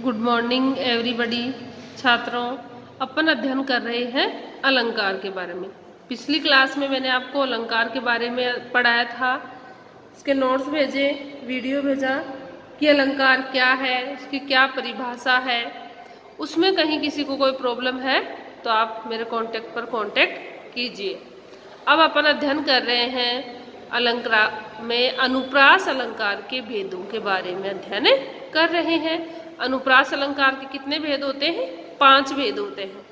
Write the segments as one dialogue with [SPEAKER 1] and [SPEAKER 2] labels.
[SPEAKER 1] Good morning everybody. छात्रों, अपन अध्ययन कर रहे हैं अलंकार के बारे में। पिछली क्लास में मैंने आपको अलंकार के बारे में पढ़ाया था, इसके नोट्स भेजे, वीडियो भेजा कि अलंकार क्या है, उसकी क्या परिभाषा है। उसमें कहीं किसी को कोई प्रॉब्लम है तो आप मेरे कांटेक्ट पर कांटेक्ट कीजिए। अब अपन अध्ययन कर रहे हैं अलंकार में अनुप्रास अलंकार के भेदों के बारे में अध्ययन कर रहे हैं। अनुप्रास अलंकार के कितने भेद होते हैं? 5 भेद होते हैं।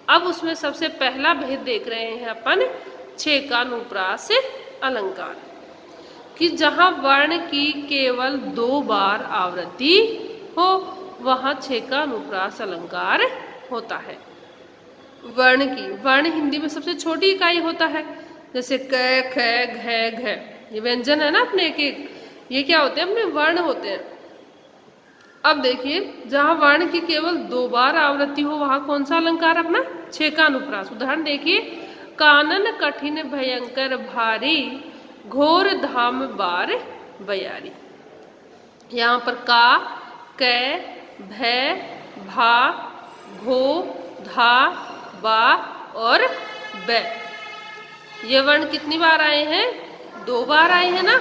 [SPEAKER 1] अब उसमें सबसे पहला भेद देख रहे हैं अपन छेकानुप्रास अलंकार कि जहाँ वर्ण की केवल 2 बार आवृत्ति हो वहाँ छेकानुप्रास अलंकार होता है। वर्ण हिंदी में सबसे छोटी इकाई होता है, जैसे क, ख, घ, घ, ये व्यंजन है ना अपने एक एक, ये क्या होते हैं? अपने वर्ण होते हैं। अब देखिए, जहाँ वर्ण की केवल 2 बार आवृत्ति हो वहाँ कौन सा अलंकार? अपना छेकानुप्रास। उदाहरण देखिए, कानन कठिन भयंकर भारी, घोर धाम बार बयारी। यहाँ पर का, क, भ, भा, घो, धा, बा और ब, ये वर्ण कितनी बार आए हैं? 2 बार आए हैं ना।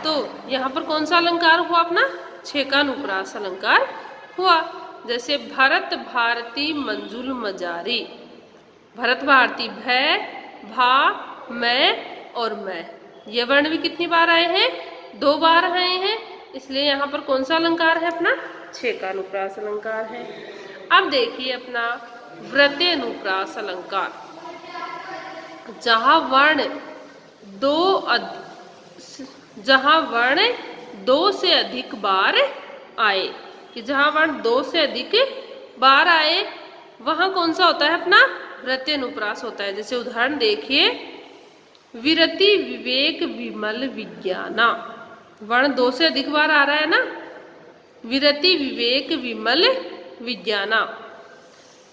[SPEAKER 1] तो यहाँ पर कौन सा अलंकार हुआ? अपना छेकानुप्रास अलंकार हुआ। जैसे भरत भारती मंजुल मजारी, भरत भारती भ, भा, मैं और मैं, ये वर्ण भी कितनी बार आए हैं? 2 बार आए हैं। इसलिए यहाँ पर कौन सा अलंकार है? अपना छेकानुप्रास अलंकार है। अब देखिए अपना व्रतेनुप्रास अलंकार, जहाँ वर्ण 2 से अधिक बार आए, कि जहाँ वर्ण 2 से अधिक बार आए वहाँ कौन सा होता है? अपना व्रतेनुप्रास होता है। जैसे उदाहरण देखिए, विरति विवेक विमल विज्ञाना, वर्ण 2 से अधिक बार आ रहा है ना। विरति विवेक विमल विज्ञाना,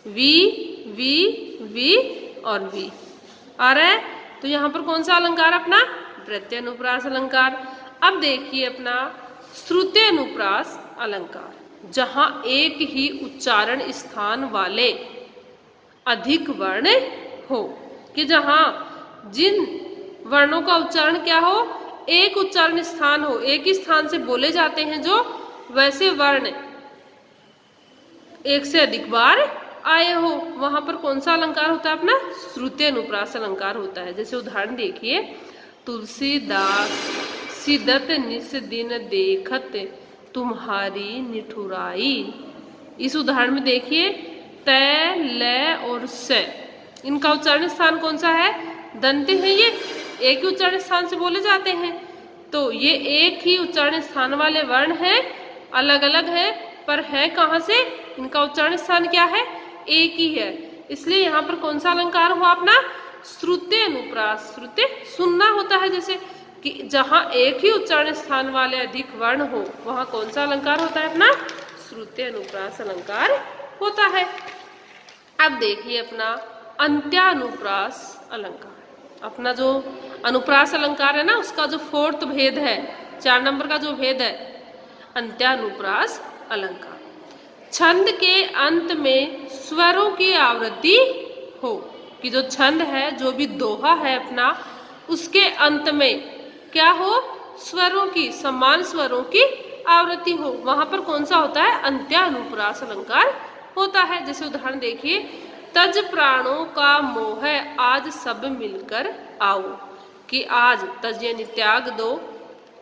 [SPEAKER 1] वी और वी आ रहा है। तो यहाँ पर कौन सा अलंकार? अपना प्रत्यनुप्रास अलंकार। अब देखिए अपना श्रुतेनुप्रास अलंकार, जहाँ एक ही उच्चारण स्थान वाले अधिक वर्ण हो, कि जहाँ जिन वर्णों का उच्चारण क्या हो? एक उच्चारण स्थान हो, एक ही स्थान से बोले जाते हैं जो वैसे वर्ण 1 से अधिक बार आए हो, वहां पर कौन सा अलंकार होता है? अपना श्रुतेनुप्रास अलंकार होता है। जैसे उदाहरण देखिए, तुलसीदास सिदत निस दिन देखत तुम्हारी निठुराई। इस उदाहरण में देखिए, तय, लय और स, इनका उच्चारण स्थान कौन सा है? दंत है। ये एक ही उच्चारण स्थान से बोले जाते हैं। तो ये एक ही उच्चारण स्थान वाले वर्ण हैं, अलग अलग है, पर है कहाँ से? इनका उच्चारण स्थान क्या है? एक ही है। इसलिए यहाँ पर कौन सा अलंकार हुआ? अपना श्रुतेनुप्रास। श्रुते सुनना होता है, जैसे कि जहाँ एक ही उच्चारण स्थान वाले अधिक वर्ण हो वहाँ कौन सा अलंकार होता है? अपना श्रुतेनुप्रास अलंकार होता है। अब देखिए अपना अंत्यानुप्रास अलंकार, अपना जो अनुप्रास अलंकार है ना, उसका जो 4th भेद है, 4 नंबर का जो भेद है, अंत्यानुप्रास अलंकार। छंद के अंत में स्वरों की आवृत्ति हो, कि जो छंद है, जो भी दोहा है अपना, उसके अंत में क्या हो? स्वरों की, समान स्वरों की आवृत्ति हो, वहां पर कौन सा होता है? अंत्यानुप्रास अलंकार होता है। जैसे उदाहरण देखिए, तज प्राणों का मोह आज सब मिलकर आओ, कि आज तज यानी त्याग दो,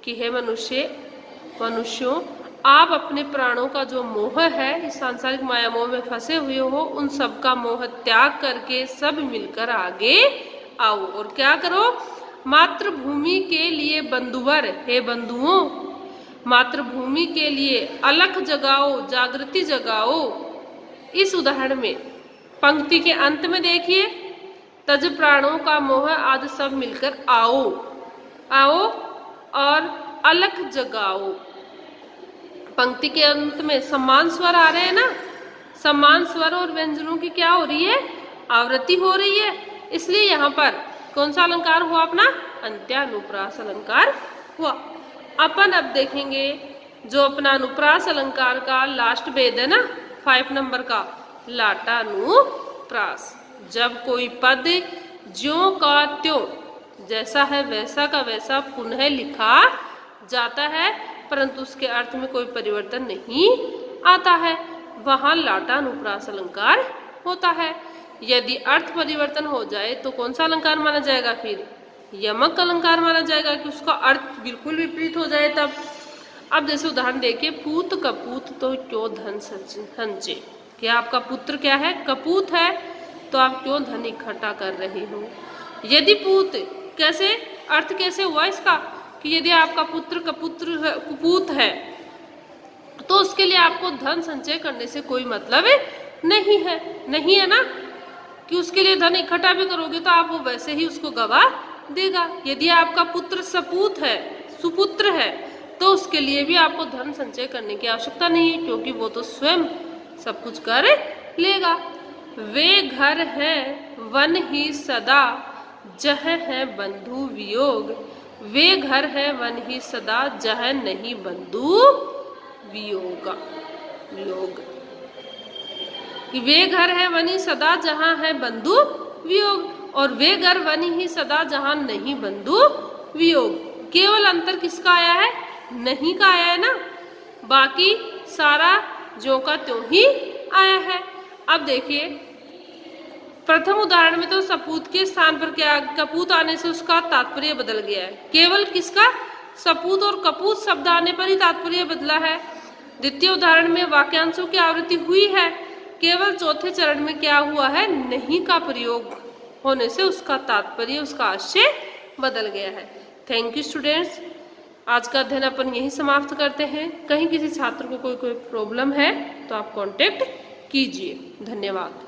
[SPEAKER 1] कि हे मनुष्यों आप अपने प्राणों का जो मोह है, इस सांसारिक माया मोह में फंसे हुए हो, उन सब का मोह त्याग करके सब मिलकर आगे आओ। और क्या करो? मातृभूमि के लिए बंधुवर, हे बंधुओं मातृभूमि के लिए अलख जगाओ, जागृति जगाओ। इस उदाहरण में पंक्ति के अंत में देखिए, तज प्राणों का मोह आज सब मिलकर आओ, आओ और अलख जगाओ। पंक्ति के अंत में समान स्वर आ रहे हैं ना, समान स्वर और व्यंजनों की क्या हो रही है? आवृत्ति हो रही है। इसलिए यहाँ पर कौन सा अलंकार हुआ? अपना अंत्यानुप्रास अलंकार हुआ। अपन अब देखेंगे जो अपना अनुप्रास अलंकार का लास्ट भेद है ना 5 नंबर का, लाटानुप्रास। जब कोई पद ज्यों का त्यों जैसा है वैसा का वैसा पुनः लिखा जाता है परंतु उसके अर्थ में कोई परिवर्तन नहीं आता है, वहां लाटानुप्रास अलंकार होता है। यदि अर्थ परिवर्तन हो जाए तो कौन सा अलंकार माना जाएगा? फिर यमक अलंकार माना जाएगा कि उसका अर्थ बिल्कुल विपरीत हो जाए तब। अब जैसे उदाहरण देखिए, पूत कपूत तो क्यों धन संचय। क्या आपका पुत्र क्या है? कपूत है, तो आप क्यों धन इकट्ठा कर रहे हो? यदि पूत, कैसे अर्थ कैसे हुआ इसका कि यदि आपका पुत्र कुपूत है तो उसके लिए आपको धन संचय करने से कोई मतलब नहीं है ना, कि उसके लिए धन इकट्ठा भी करोगे तो आप वो वैसे ही उसको गवा देगा। यदि आपका पुत्र सपूत है, सुपुत्र है, तो उसके लिए भी आपको धन संचय करने की आवश्यकता नहीं है क्योंकि वो तो स्वयं सब कुछ कर लेगा। वे घर है वन ही सदा जह है बंधु वियोग। वे घर है वन ही सदा जह नहीं बंधु वियोग। कि वे घर है वनी सदा जहां है बंधु वियोग, और वे घर वनी ही सदा जहां नहीं बंधु वियोग। केवल अंतर किसका आया है? नहीं का आया है ना, बाकी सारा ज्यों का त्यों ही आया है। अब देखिए, प्रथम उदाहरण में तो सपूत के स्थान पर क्या, कपूत आने से उसका तात्पर्य बदल गया है। केवल किसका? सपूत और कपूत शब्द आने पर ही तात्पर्य बदला है। द्वितीय उदाहरण में वाक्यांशों की आवृत्ति हुई है, केवल चौथे चरण में क्या हुआ है? नहीं का प्रयोग होने से उसका तात्पर्य, उसका आशय बदल गया है। थैंक यू स्टूडेंट्स, आज का अध्ययन अपन यही समाप्त करते हैं। कहीं किसी छात्र को कोई प्रॉब्लम है तो आप कांटेक्ट कीजिए। धन्यवाद।